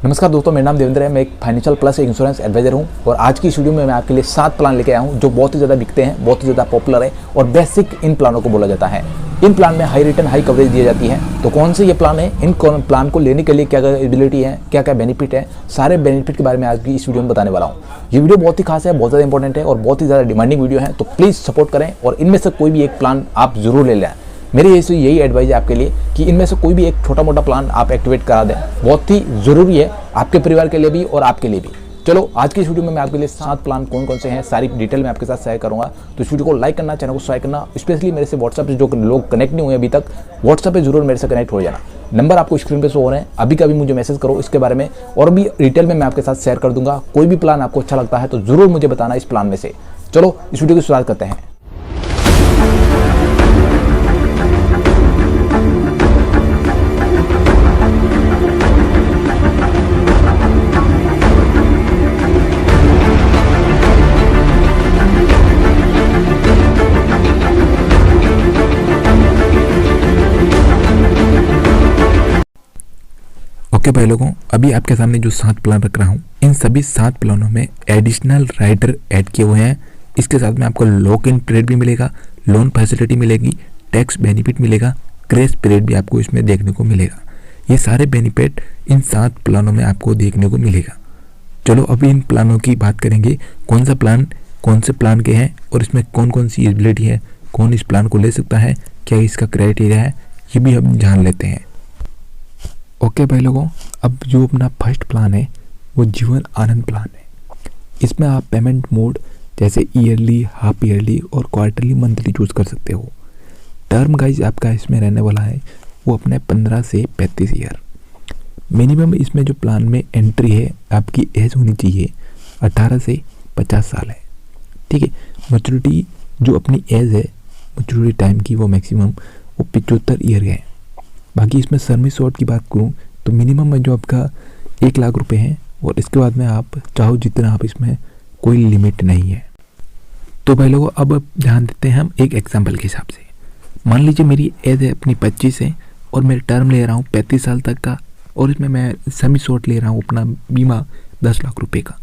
नमस्कार दोस्तों, मेरा नाम देवेंद्र है। मैं एक फाइनेंशियल प्लस इंश्योरेंस एडवाइजर हूं और आज की इस वीडियो में मैं आपके लिए 7 प्लान लेके आया हूं जो बहुत ही ज़्यादा बिकते हैं, बहुत ही ज़्यादा पॉपुलर है और बेसिक इन प्लानों को बोला जाता है। इन प्लान में हाई रिटर्न हाई कवरेज दी जाती है। तो कौन से ये प्लान है, इन प्लान को लेने के लिए क्या क्या एबिलिटी है, क्या क्या बेनिफिट है, सारे बेनिफिट के बारे में आज की इस वीडियो में बताने वाला हूँ। ये वीडियो बहुत ही खास है, बहुत ज़्यादा इंपॉर्टेंट है और बहुत ही ज़्यादा डिमांडिंग वीडियो है। तो प्लीज़ सपोर्ट करें और इनमें से कोई भी एक प्लान आप जरूर ले लें। मेरी यही एडवाइस है आपके लिए कि इनमें से कोई भी एक छोटा मोटा प्लान आप एक्टिवेट करा दें। बहुत ही ज़रूरी है आपके परिवार के लिए भी और आपके लिए भी। चलो आज की इस वीडियो में मैं आपके लिए 7 प्लान कौन कौन से हैं सारी डिटेल में आपके साथ शेयर करूंगा। तो इस वीडियो को लाइक करना, चैनल को सब्सक्राइब करना, स्पेशली मेरे से व्हाट्सएप पे जो लोग कनेक्ट नहीं हुए अभी तक, व्हाट्सएप पे जरूर मेरे से कनेक्ट हो जाना। नंबर आपको स्क्रीन पे शो हो रहे हैं, अभी का भी मुझे मैसेज करो इसके बारे में और भी डिटेल में मैं आपके साथ शेयर कर दूंगा। कोई भी प्लान आपको अच्छा लगता है तो जरूर मुझे बताना इस प्लान में से। चलो इस वीडियो की शुरुआत करते हैं। ओके भाई लोगों, अभी आपके सामने जो 7 प्लान रख रहा हूँ, इन सभी 7 प्लानों में एडिशनल राइडर ऐड किए हुए हैं। इसके साथ में आपको लॉक इन पीरियड भी मिलेगा, लोन फैसिलिटी मिलेगी, टैक्स बेनिफिट मिलेगा, ग्रेस पीरियड भी आपको इसमें देखने को मिलेगा। ये सारे बेनिफिट इन 7 प्लानों में आपको देखने को मिलेगा। चलो अभी इन प्लानों की बात करेंगे, कौन सा प्लान कौन से प्लान के हैं और इसमें कौन कौन सी एलिजिबिलिटी है, कौन इस प्लान को ले सकता है, क्या इसका क्राइटेरिया है, ये भी हम जान लेते हैं। ओके भाई लोगों, अब जो अपना फर्स्ट प्लान है वो जीवन आनंद प्लान है। इसमें आप पेमेंट मोड जैसे ईयरली, हाफ ईयरली और क्वार्टरली, मंथली चूज़ कर सकते हो। टर्म गाइज आपका इसमें रहने वाला है वो अपने 15 से 35 ईयर। मिनिमम इसमें जो प्लान में एंट्री है आपकी एज होनी चाहिए 18 से 50 साल है। ठीक है, मैच्योरिटी जो अपनी एज है मैच्योरिटी टाइम की वो मैक्सिमम वो 75 ईयर है। बाकी इसमें सर्विस शॉर्ट की बात करूं तो मिनिमम में जो आपका 1 लाख रुपए है और इसके बाद में आप चाहो जितना आप, इसमें कोई लिमिट नहीं है। तो भाई लोगों अब ध्यान देते हैं हम एक एग्जांपल के हिसाब से। मान लीजिए मेरी एज है अपनी 25 है और मैं टर्म ले रहा हूँ 35 साल तक का और इसमें मैं सेमी शॉर्ट ले रहा हूँ अपना बीमा 10 लाख रुपये का।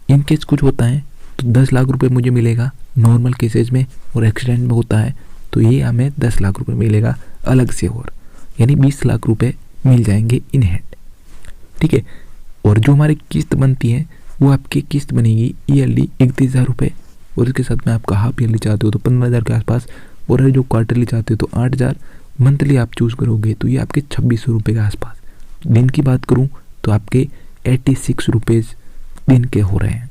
इन केस कुछ होता है तो 10 लाख रुपये मुझे मिलेगा नॉर्मल केसेज में, और एक्सीडेंट में होता है तो ये हमें 10 लाख रुपये मिलेगा अलग से, और यानी 20 लाख रुपए मिल जाएंगे इन हैंड। ठीक है, और जो हमारी किस्त बनती है वो आपकी किस्त बनेगी ईयरली 31,000 रुपये, और इसके साथ में आपका हाफ ईयरली चाहते हो तो 15,000 के आसपास, और जो क्वार्टरली चाहते हो तो 8,000, मंथली आप चूज़ करोगे तो ये आपके 2600 रुपये के आसपास। दिन की बात करूँ तो आपके 86 रुपीज़ दिन के हो रहे हैं।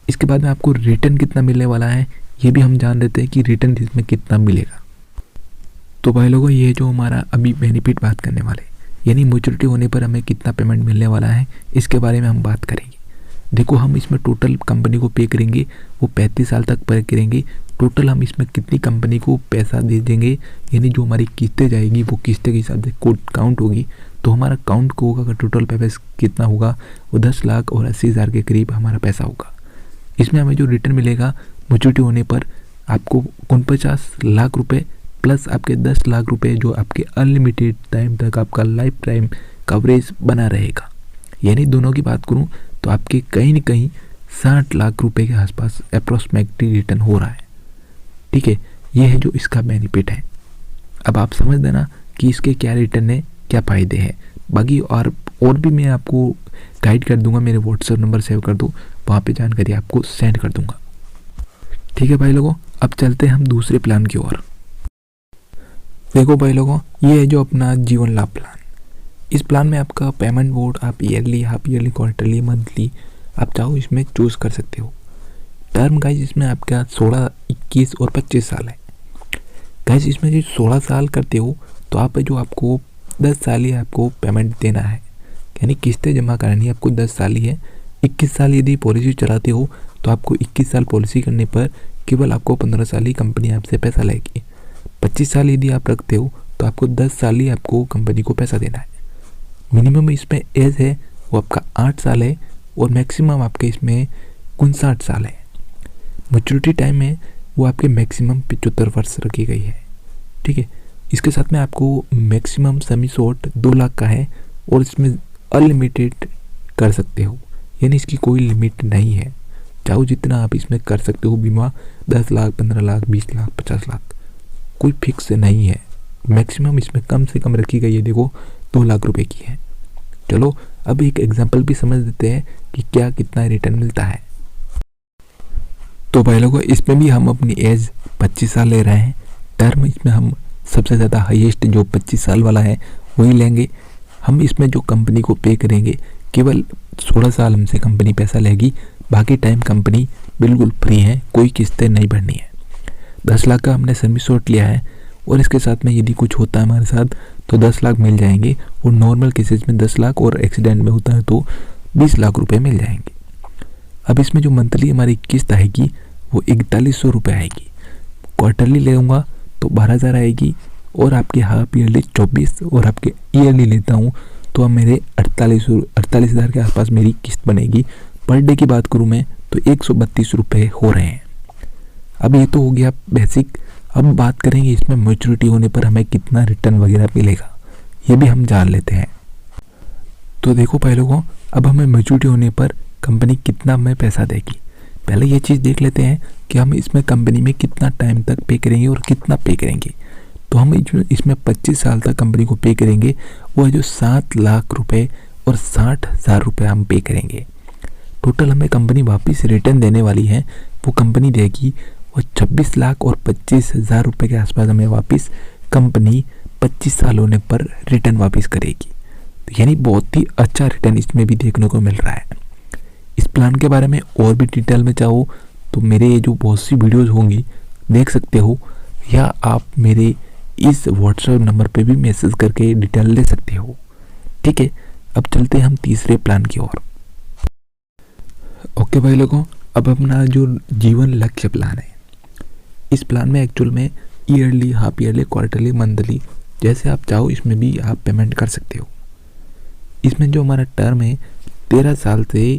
इसके बाद में आपको रिटर्न कितना मिलने वाला है ये भी हम जान लेते हैं कि रिटर्न इसमें कितना मिलेगा। तो भाई लोगों ये जो हमारा अभी बेनिफिट बात करने वाले, यानी मैच्योरिटी होने पर हमें कितना पेमेंट मिलने वाला है इसके बारे में हम बात करेंगे। देखो हम इसमें टोटल कंपनी को पे करेंगे वो 35 साल तक पे करेंगे। टोटल हम इसमें कितनी कंपनी को पैसा दे देंगे, यानी जो हमारी किस्तें जाएगी वो किस्तें के हिसाब से काउंट होगी। तो हमारा काउंट को होगा टोटल पैसा कितना होगा वो 10 लाख और 80,000 के करीब हमारा पैसा होगा। इसमें हमें जो रिटर्न मिलेगा मैच्योरिटी होने पर आपको 49 लाख रुपये प्लस आपके 10 लाख रुपए जो आपके अनलिमिटेड टाइम तक आपका लाइफ टाइम कवरेज बना रहेगा। यानी दोनों की बात करूं तो आपके कहीं न कहीं 60 लाख रुपए के आसपास अप्रोक्सीमेटली रिटर्न हो रहा है। ठीक है, ये है जो इसका बेनिफिट है। अब आप समझ देना कि इसके क्या रिटर्न है, क्या फ़ायदे हैं। बाकी और भी मैं आपको गाइड कर दूंगा, मेरे व्हाट्सएप नंबर सेव कर दो, वहाँ पे जानकारी आपको सेंड कर दूंगा। ठीक है भाई लोगों, अब चलते हैं हम दूसरे प्लान की ओर। देखो भाई लोगों ये है जो अपना जीवन लाभ प्लान। इस प्लान में आपका पेमेंट मोड आप yearly, half yearly, quarterly, monthly आप चाहो इसमें चूज़ कर सकते हो। टर्म गाइज इसमें आपका 16, 21 और 25 साल है। गाइज इसमें जो 16 साल करते हो तो आप जो आपको 10 साल ही आपको पेमेंट देना है, यानी किस्तें जमा करानी है आपको 10 साल ही है। 21 साल यदि पॉलिसी चलाते हो तो आपको 21 साल पॉलिसी करने पर केवल आपको 15 साल ही कंपनी आपसे पैसा लेगी। 25 साल यदि आप रखते हो तो आपको 10 साल ही आपको कंपनी को पैसा देना है। मिनिमम इसमें एज है वो आपका 8 साल है और मैक्सिमम आपके इसमें 59 साल है। मैच्योरिटी टाइम है वो आपके मैक्सिमम 75 वर्ष रखी गई है। ठीक है, इसके साथ में आपको मैक्सिमम सेमी शॉर्ट 2 लाख का है और इसमें अनलिमिटेड कर सकते हो, यानी इसकी कोई लिमिट नहीं है। चाहो जितना आप इसमें कर सकते हो बीमा, 10 लाख, 15 लाख, 20 लाख, 50 लाख, कोई फिक्स नहीं है। मैक्सिमम इसमें कम से कम रखी गई है, देखो 2 लाख रुपए की है। चलो अब एक एग्जांपल भी समझ देते हैं कि क्या कितना रिटर्न मिलता है। तो भाई लोगों, इसमें भी हम अपनी एज 25 साल ले रहे हैं। टर्म इसमें हम सबसे ज़्यादा हाईएस्ट जो 25 साल वाला है वही लेंगे। हम इसमें जो कंपनी को पे करेंगे, केवल 16 साल हमसे कंपनी पैसा लेगी, बाकी टाइम कंपनी बिल्कुल फ्री है, कोई किस्तें नहीं भरनी है। 10 लाख का हमने सर्विस शॉट लिया है और इसके साथ में यदि कुछ होता है हमारे साथ तो 10 लाख मिल जाएंगे, और नॉर्मल केसेस में 10 लाख और एक्सीडेंट में होता है तो 20 लाख रुपए मिल जाएंगे। अब इसमें जो मंथली हमारी किस्त आएगी वो 4100 रुपये आएगी। क्वार्टरली लेऊँगा तो 12,000 आएगी, और आपके हाफ ईयरली 24, और आपके ईयरली लेता हूँ तो अब मेरे 48,000 के आसपास मेरी किस्त बनेगी। पर डे की बात करूँ मैं तो 132 रुपये हो रहे हैं। अब ये तो हो गया बेसिक। अब बात करेंगे इसमें मैच्योरिटी होने पर हमें कितना रिटर्न वगैरह मिलेगा, ये भी हम जान लेते हैं। तो देखो भाई लोगों, अब हमें मैच्योरिटी होने पर कंपनी कितना हमें पैसा देगी। पहले ये चीज़ देख लेते हैं कि हम इसमें कंपनी में कितना टाइम तक पे करेंगे और कितना पे करेंगे। तो हम इसमें 25 साल तक कंपनी को पे करेंगे, वो जो 7 लाख रुपए और 60,000 रुपये हम पे करेंगे। टोटल हमें कंपनी वापस रिटर्न देने वाली है, वो कंपनी देगी वो 26 लाख और 25,000 रुपये के आसपास हमें वापस कंपनी 25 साल होने पर रिटर्न वापस करेगी। तो यानी बहुत ही अच्छा रिटर्न इसमें भी देखने को मिल रहा है। इस प्लान के बारे में और भी डिटेल में चाहो तो मेरे जो बहुत सी वीडियोज़ होंगी देख सकते हो, या आप मेरे इस व्हाट्सएप नंबर पे भी मैसेज करके डिटेल ले सकते हो। ठीक है, अब चलते हैं हम तीसरे प्लान की ओर। ओके भाई लोगों, अब अपना जो जीवन लक्ष्य प्लान है, इस प्लान में एक्चुअल में yearly, half yearly, quarterly, monthly, जैसे आप चाहो इसमें भी आप पेमेंट कर सकते हो। इसमें जो हमारा टर्म है 13 साल से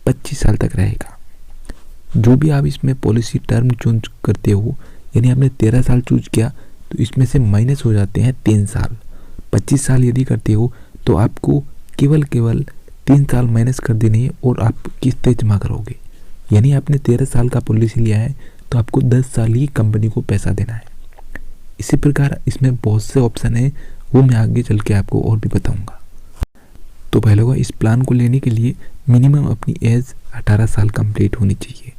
25 साल तक रहेगा। जो भी आप इसमें पॉलिसी टर्म चूज करते हो, यानी आपने 13 साल चूज किया तो इसमें से माइनस हो जाते हैं 3 साल। 25 साल यदि करते हो तो आपको केवल 3 साल माइनस कर देने हैं और आप किस्तें जमा करोगे। यानी आपने 13 साल का पॉलिसी लिया है तो आपको 10 साल ही कंपनी को पैसा देना है। इसी प्रकार इसमें बहुत से ऑप्शन है, वो मैं आगे चल के आपको और भी बताऊंगा। तो भाई लोगों, इस प्लान को लेने के लिए मिनिमम अपनी एज 18 साल कंप्लीट होनी चाहिए।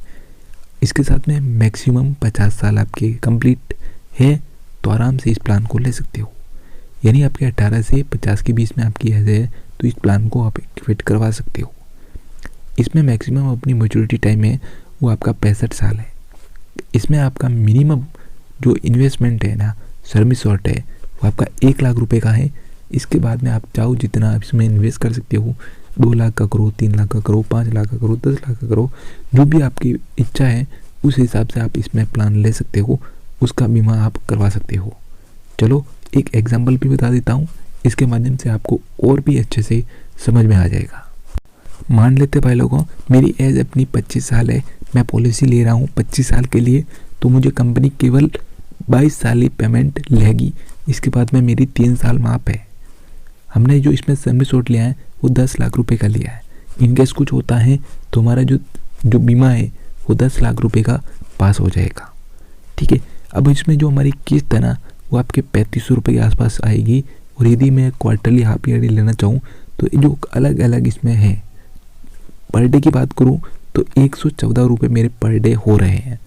इसके साथ में मैक्सिमम 50 साल आपके कंप्लीट है तो आराम से इस प्लान को ले सकते हो। यानी आपके 18 से 50 के बीच में आपकी एज है तो इस प्लान को आप एक्टिवेट करवा सकते हो। इसमें मैक्सिमम अपनी मैच्योरिटी टाइम है वो आपका 65 साल है। इसमें आपका मिनिमम जो इन्वेस्टमेंट है ना, सर्विस शॉर्ट है, वो आपका 1 लाख रुपए का है। इसके बाद में आप चाहो जितना आप इसमें इन्वेस्ट कर सकते हो, 2 लाख का करो, 3 लाख का करो, 5 लाख का करो, 10 लाख का करो, जो भी आपकी इच्छा है उस हिसाब से आप इसमें प्लान ले सकते हो, उसका बीमा आप करवा सकते हो। चलो एक एग्जाम्पल भी बता देता हूँ, इसके माध्यम से आपको और भी अच्छे से समझ में आ जाएगा। मान लेते भाई लोगों, मेरी एज अपनी 25 साल है, मैं पॉलिसी ले रहा हूँ 25 साल के लिए, तो मुझे कंपनी केवल 22 साल ही पेमेंट लेगी। इसके बाद में मेरी 3 साल माफ है। हमने जो इसमें सर्विस शॉट लिया है वो 10 लाख रुपए का लिया है। इनकेस कुछ होता है तो हमारा जो बीमा है वो 10 लाख रुपए का पास हो जाएगा। ठीक है, अब इसमें जो हमारी किस्त है ना वो आपके 3500 रुपये के आसपास आएगी। और यदि मैं क्वार्टरली, हाफ ईयरली लेना चाहूँ तो जो अलग अलग इसमें है, पर डे की बात करूँ तो 114 रुपये मेरे पर डे हो रहे हैं।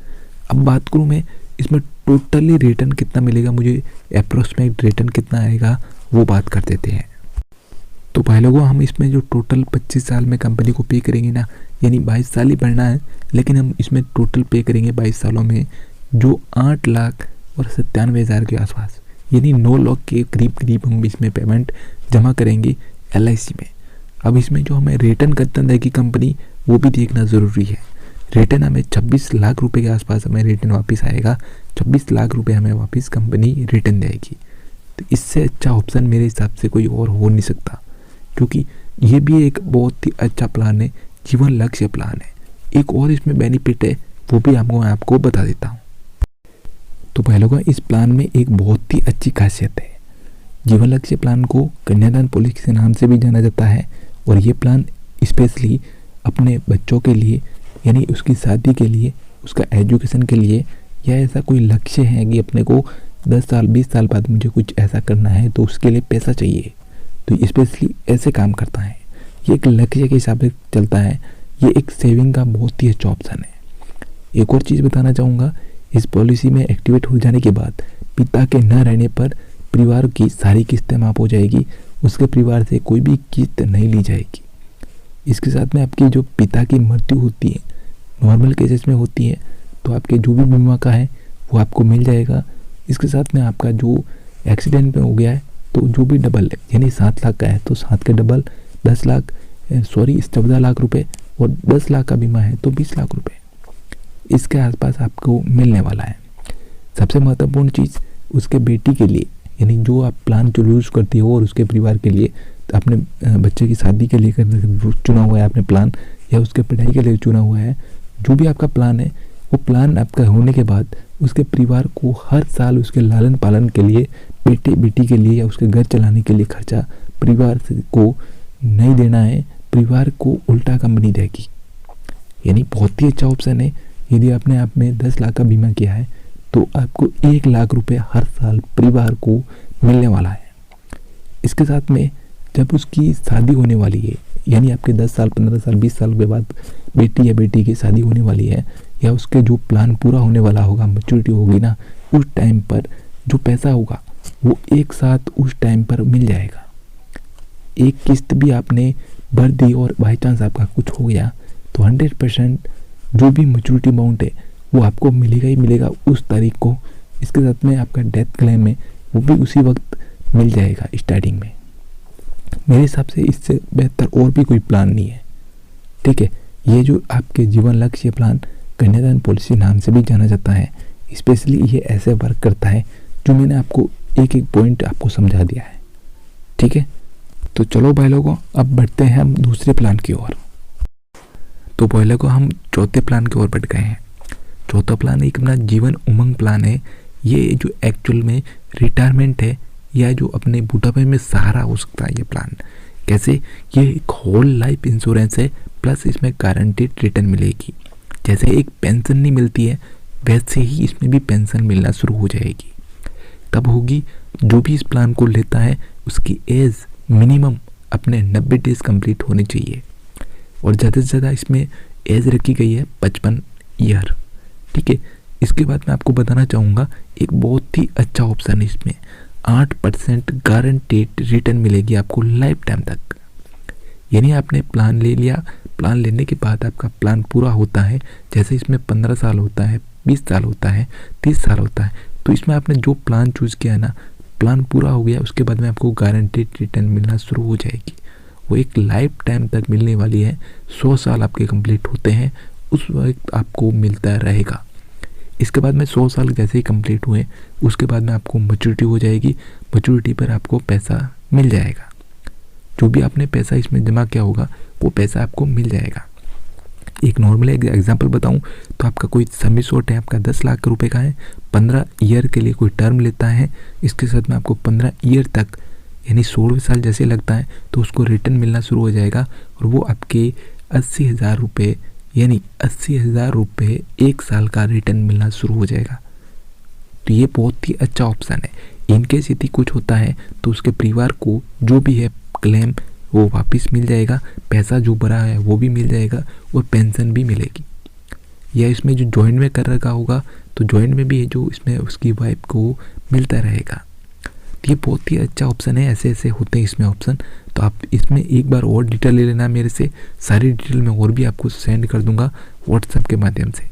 अब बात करूँ मैं इसमें टोटली रिटर्न कितना मिलेगा, मुझे अप्रोक्सीमेट रिटर्न कितना आएगा, वो बात कर देते हैं। तो भाई लोगों, हम इसमें जो टोटल 25 साल में कंपनी को पे करेंगे ना, यानी 22 साल ही भरना है, लेकिन हम इसमें टोटल पे करेंगे 22 सालों में जो 8 लाख और 97,000 के आसपास, यानी 9 लाख के करीब हम इसमें पेमेंट जमा करेंगे LIC में। अब इसमें जो हमें रिटर्न कितना देगी कंपनी वो भी देखना ज़रूरी है। रिटर्न हमें 26 लाख रुपए के आसपास हमें रिटर्न वापस आएगा। 26 लाख रुपए हमें वापस कंपनी रिटर्न देगी। तो इससे अच्छा ऑप्शन मेरे हिसाब से कोई और हो नहीं सकता, क्योंकि ये भी एक बहुत ही अच्छा प्लान है, जीवन लक्ष्य प्लान है। एक और इसमें बेनिफिट है, वो भी मैं आपको बता देता हूँ। तो भाई लोगों, इस प्लान में एक बहुत ही अच्छी खासियत है। जीवन लक्ष्य प्लान को कन्यादान पॉलिसी के नाम से भी जाना जाता है। और ये प्लान स्पेशली अपने बच्चों के लिए, यानी उसकी शादी के लिए, उसका एजुकेशन के लिए, या ऐसा कोई लक्ष्य है कि अपने को 10 साल 20 साल बाद मुझे कुछ ऐसा करना है तो उसके लिए पैसा चाहिए, तो स्पेशली ऐसे काम करता है। ये एक लक्ष्य के हिसाब से चलता है। ये एक सेविंग का बहुत ही अच्छा ऑप्शन है। एक और चीज़ बताना चाहूँगा, इस पॉलिसी में एक्टिवेट हो जाने के बाद पिता के न रहने पर परिवार की सारी किस्तें माफ़ हो जाएगी, उसके परिवार से कोई भी किस्त नहीं ली जाएगी। इसके साथ में आपकी जो पिता की मृत्यु होती है, नॉर्मल केसेस में होती है, तो आपके जो भी बीमा का है वो आपको मिल जाएगा। इसके साथ में आपका जो एक्सीडेंट में हो गया है तो जो भी डबल है, यानी 7 लाख का है तो 7 के डबल 14 लाख रुपए, और 10 लाख का बीमा है तो 20 लाख रुपए इसके आसपास आपको मिलने वाला है। सबसे महत्वपूर्ण चीज़ उसके बेटी के लिए, यानी जो आप प्लान चूज करती हो और उसके परिवार के लिए, तो अपने बच्चे की शादी के लिए चुना हुआ है आपने प्लान, या उसके पढ़ाई के लिए चुना हुआ है, जो भी आपका प्लान है, वो प्लान आपका होने के बाद उसके परिवार को हर साल उसके लालन पालन के लिए, बेटी के लिए या उसके घर चलाने के लिए खर्चा परिवार को नहीं देना है, परिवार को उल्टा कंपनी देगी। यानी बहुत ही अच्छा ऑप्शन है। यदि आपने आप में 10 लाख का बीमा किया है तो आपको 1 लाख रुपए हर साल परिवार को मिलने वाला है। इसके साथ में जब उसकी शादी होने वाली है, यानी आपके 10 साल 15 साल 20 साल के बाद बेटी या बेटी की शादी होने वाली है, या उसके जो प्लान पूरा होने वाला होगा, मैच्योरिटी होगी ना, उस टाइम पर जो पैसा होगा वो एक साथ उस टाइम पर मिल जाएगा। एक किस्त भी आपने भर दी और बाई चांस आपका कुछ हो गया तो 100% जो भी मैच्योरिटी अमाउंट है वो आपको मिलेगा ही मिलेगा उस तारीख को। इसके साथ में आपका डेथ क्लेम है वो भी उसी वक्त मिल जाएगा स्टार्टिंग में। मेरे हिसाब से इससे बेहतर और भी कोई प्लान नहीं है। ठीक है, ये जो आपके जीवन लक्ष्य प्लान कन्यादान पॉलिसी नाम से भी जाना जाता है, स्पेशली ये ऐसे वर्क करता है जो मैंने आपको एक एक पॉइंट आपको समझा दिया है। ठीक है, तो चलो भाई लोगों, अब बढ़ते हैं हम दूसरे प्लान की ओर। तो भाई लोगों, हम चौथे प्लान की ओर बढ़ गए हैं। चौथा प्लान एक अपना जीवन उमंग प्लान है। ये जो एक्चुअल में रिटायरमेंट है या जो अपने बुढ़ापे में सहारा हो सकता है ये प्लान। कैसे? ये एक होल लाइफ इंश्योरेंस है, प्लस इसमें गारंटीड रिटर्न मिलेगी। जैसे एक पेंशन नहीं मिलती है वैसे ही इसमें भी पेंशन मिलना शुरू हो जाएगी। तब होगी जो भी इस प्लान को लेता है उसकी एज मिनिमम अपने 90 डेज कंप्लीट होनी चाहिए, और ज़्यादा से ज़्यादा इसमें एज रखी गई है 55 ईयर। ठीक है, इसके बाद मैं आपको बताना चाहूँगा एक बहुत ही अच्छा ऑप्शन है। इसमें 8% गारंटीड रिटर्न मिलेगी आपको लाइफ टाइम तक। यानी आपने प्लान ले लिया, प्लान लेने के बाद आपका प्लान पूरा होता है, जैसे इसमें 15 साल होता है, 20 साल होता है, 30 साल होता है, तो इसमें आपने जो प्लान चूज़ किया ना, प्लान पूरा हो गया उसके बाद में आपको गारंटीड रिटर्न मिलना शुरू हो जाएगी। वो एक लाइफ टाइम तक मिलने वाली है। 100 साल आपके कंप्लीट होते हैं उस वक्त आपको मिलता रहेगा। इसके बाद में 100 साल जैसे ही कंप्लीट हुए उसके बाद में आपको मैच्योरिटी हो जाएगी। मैच्योरिटी पर आपको पैसा मिल जाएगा। जो भी आपने पैसा इसमें जमा किया होगा वो पैसा आपको मिल जाएगा। एक नॉर्मल एग्जांपल बताऊं तो आपका कोई समी शॉट है, आपका 10 लाख रुपए का है, 15 ईयर के लिए कोई टर्म लेता है, इसके साथ में आपको 15 ईयर तक यानी 16 साल जैसे लगता है तो उसको रिटर्न मिलना शुरू हो जाएगा, और वो आपके 80,000 रुपये यानी 80,000 रुपये 1 साल का रिटर्न मिलना शुरू हो जाएगा। तो ये बहुत ही अच्छा ऑप्शन है। इनकेस यदि कुछ होता है तो उसके परिवार को जो भी है क्लेम वो वापस मिल जाएगा, पैसा जो भरा है वो भी मिल जाएगा और पेंशन भी मिलेगी। या इसमें जो जॉइंट में कर रखा होगा तो जॉइंट में भी है जो इसमें उसकी वाइफ को मिलता रहेगा। तो ये बहुत ही अच्छा ऑप्शन है। ऐसे ऐसे होते हैं इसमें ऑप्शन। तो आप इसमें एक बार और डिटेल ले लेना मेरे से, सारी डिटेल मैं और भी आपको सेंड कर दूंगा व्हाट्सएप के माध्यम से।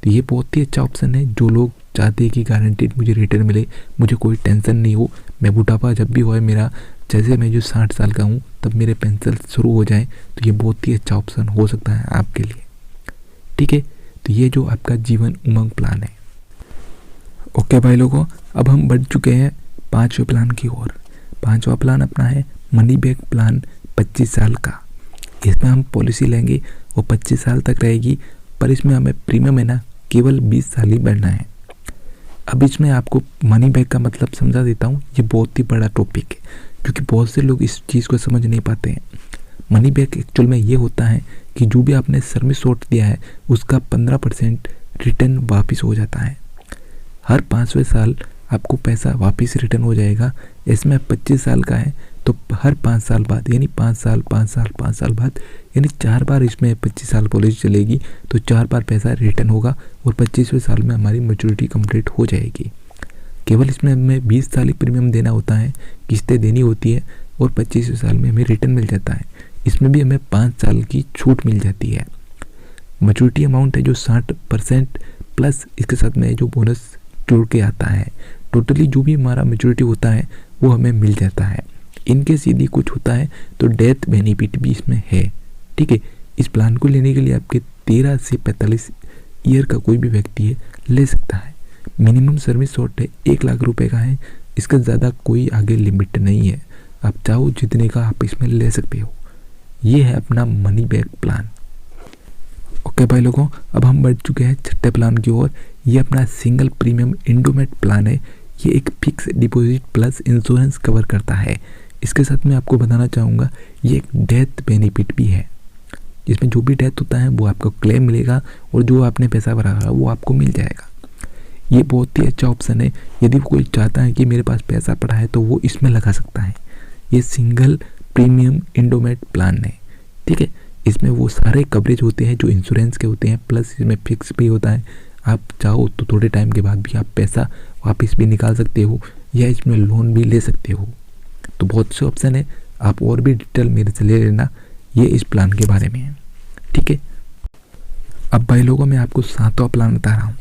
तो ये बहुत ही अच्छा ऑप्शन है। जो लोग चाहते हैं कि गारंटीड मुझे रिटर्न मिले, मुझे कोई टेंशन नहीं हो, मैं बुढ़ापा जब भी हो मेरा, जैसे मैं जो 60 साल का हूँ तब मेरे पेंशन शुरू हो जाए, तो ये बहुत ही अच्छा ऑप्शन हो सकता है आपके लिए। ठीक है, तो ये जो आपका जीवन उमंग प्लान है। ओके भाई लोगों, अब हम बढ़ चुके हैं 5वें प्लान की ओर। 5वां प्लान अपना है मनी बैक प्लान 25 साल का। इसमें हम पॉलिसी लेंगे वो 25 साल तक रहेगी, पर इसमें हमें प्रीमियम है ना केवल 20 साल ही भरना है। अब इसमें आपको मनी बैक का मतलब समझा देता हूँ। ये बहुत ही बड़ा टॉपिक है क्योंकि बहुत से लोग इस चीज़ को समझ नहीं पाते हैं। मनी बैक एक्चुअल में ये होता है कि जो भी आपने सर्विस शॉट दिया है उसका 15% रिटर्न वापस हो जाता है। हर 5वें साल आपको पैसा वापस रिटर्न हो जाएगा। इसमें 25 साल का है तो हर 5 साल बाद यानी 5 साल बाद यानी 4 बार इसमें 25 साल पॉलिसी चलेगी तो 4 बार पैसा रिटर्न होगा और 25वें साल में हमारी मैच्योरिटी कंप्लीट हो जाएगी। केवल इसमें हमें 20 साल ही प्रीमियम देना होता है, किस्तें देनी होती है और 25वें साल में हमें रिटर्न मिल जाता है। इसमें भी हमें 5 साल की छूट मिल जाती है। मैच्योरिटी अमाउंट है जो 60% प्लस इसके साथ में जो बोनस जुड़ के आता है। टोटली जो भी हमारा मैच्योरिटी होता है वो हमें मिल जाता है। इनके सीधी कुछ होता है तो डेथ बेनिफिट भी इसमें है। ठीक है, इस प्लान को लेने के लिए आपके 13 से 45 ईयर का कोई भी व्यक्ति है ले सकता है। मिनिमम सर्विस शॉट है 1 लाख रुपए का है, इसका ज़्यादा कोई आगे लिमिट नहीं है। आप चाहो जितने का आप इसमें ले सकते हो। ये है अपना मनी बैक प्लान। ओके भाई लोगों, अब हम बढ़ चुके हैं छठे प्लान की ओर। ये अपना सिंगल प्रीमियम इंडोमेट प्लान है। ये एक fix deposit plus insurance cover करता है। इसके साथ मैं आपको बताना चाहूँगा ये एक डेथ बेनिफिट भी है, जिसमें जो भी डेथ होता है वो आपको क्लेम मिलेगा और जो आपने पैसा भरा है वो आपको मिल जाएगा। ये बहुत ही अच्छा ऑप्शन है। यदि कोई चाहता है कि मेरे पास पैसा पड़ा है तो वो इसमें लगा सकता है। ये सिंगल प्रीमियम इंडोमेट प्लान है। ठीक है, इसमें वो सारे कवरेज होते हैं जो इंश्योरेंस के होते हैं, प्लस इसमें फिक्स भी होता है। आप चाहो तो थोड़े टाइम के बाद भी आप पैसा वापस भी निकाल सकते हो या इसमें लोन भी ले सकते हो। तो बहुत से ऑप्शन है, आप और भी डिटेल मेरे से ले लेना ये इस प्लान के बारे में है। ठीक है, अब भाई लोगों मैं आपको 7वां प्लान बता रहा हूँ।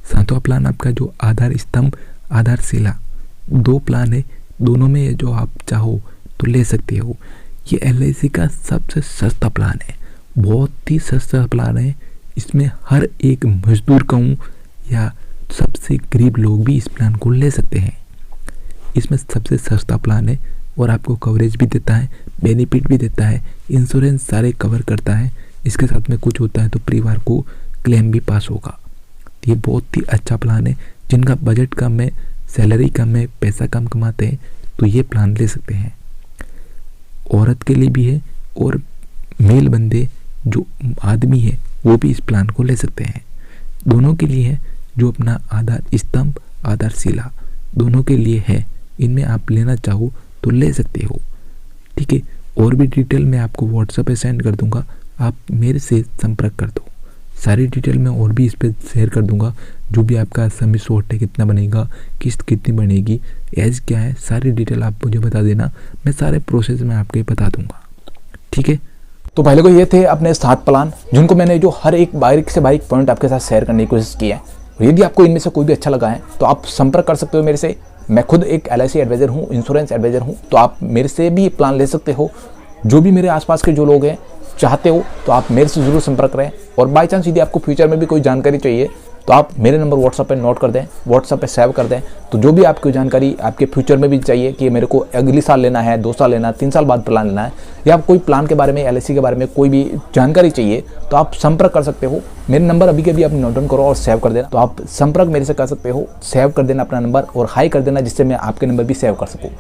7वां प्लान आपका जो आधार स्तंभ आधारशिला 2 प्लान है, दोनों में जो आप चाहो तो ले सकते हो। ये LIC का सबसे सस्ता प्लान है, बहुत ही सस्ता प्लान है। इसमें हर एक मजदूर कहूँ या सबसे गरीब लोग भी इस प्लान को ले सकते हैं। इसमें सबसे सस्ता प्लान है और आपको कवरेज भी देता है, बेनिफिट भी देता है, इंश्योरेंस सारे कवर करता है। इसके साथ में कुछ होता है तो परिवार को क्लेम भी पास होगा। ये बहुत ही अच्छा प्लान है। जिनका बजट कम है, सैलरी कम है, पैसा कम कमाते हैं तो ये प्लान ले सकते हैं। औरत के लिए भी है और मेल बंदे जो आदमी है वो भी इस प्लान को ले सकते हैं। दोनों के लिए है जो अपना आधार स्तंभ आधारशिला दोनों के लिए है। इनमें आप लेना चाहो तो ले सकते हो। ठीक है, और भी डिटेल मैं आपको व्हाट्सएप पे सेंड कर दूंगा, आप मेरे से संपर्क कर दो। सारी डिटेल मैं और भी इस पर शेयर कर दूंगा। जो भी आपका सर्विस शॉट है कितना बनेगा, किस्त कितनी बनेगी, एज क्या है, सारी डिटेल आप मुझे बता देना। मैं सारे प्रोसेस में आपके बता दूंगा। ठीक है, तो भाई लोगों ये थे अपने 7 प्लान, जिनको मैंने जो हर एक बारीक से बारीक पॉइंट आपके साथ शेयर करने की कोशिश की है। और यदि आपको इनमें से कोई भी अच्छा लगा है तो आप संपर्क कर सकते हो मेरे से। मैं खुद एक LIC एडवाइज़र हूँ, इंश्योरेंस एडवाइज़र हूँ, तो आप मेरे से भी प्लान ले सकते हो। जो भी मेरे आसपास के जो लोग हैं चाहते हो तो आप मेरे से ज़रूर संपर्क करें। और बाई चांस यदि आपको फ्यूचर में भी कोई जानकारी चाहिए तो आप मेरे नंबर व्हाट्सएप पे नोट कर दें, व्हाट्सएप पे सेव कर दें। तो जो भी आपकी जानकारी आपके फ्यूचर में भी चाहिए कि मेरे को अगले साल लेना है, 2 साल लेना है, 3 साल बाद प्लान लेना है, या कोई प्लान के बारे में, LIC के बारे में कोई भी जानकारी चाहिए तो आप संपर्क कर सकते हो। मेरे नंबर अभी के अभी आप नोट डाउन करो और सेव कर देना। तो आप संपर्क मेरे से कर सकते हो, सेव कर देना अपना नंबर और हाई कर देना, जिससे मैं आपके नंबर भी सेव कर सकूँ।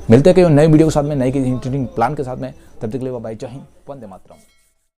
मिलते हैं कहीं नए वीडियो के साथ में, नए किसी इंटरेस्टिंग प्लान के साथ में। तब तक के लिए बाय, जय हिंद, वंदे मातरम।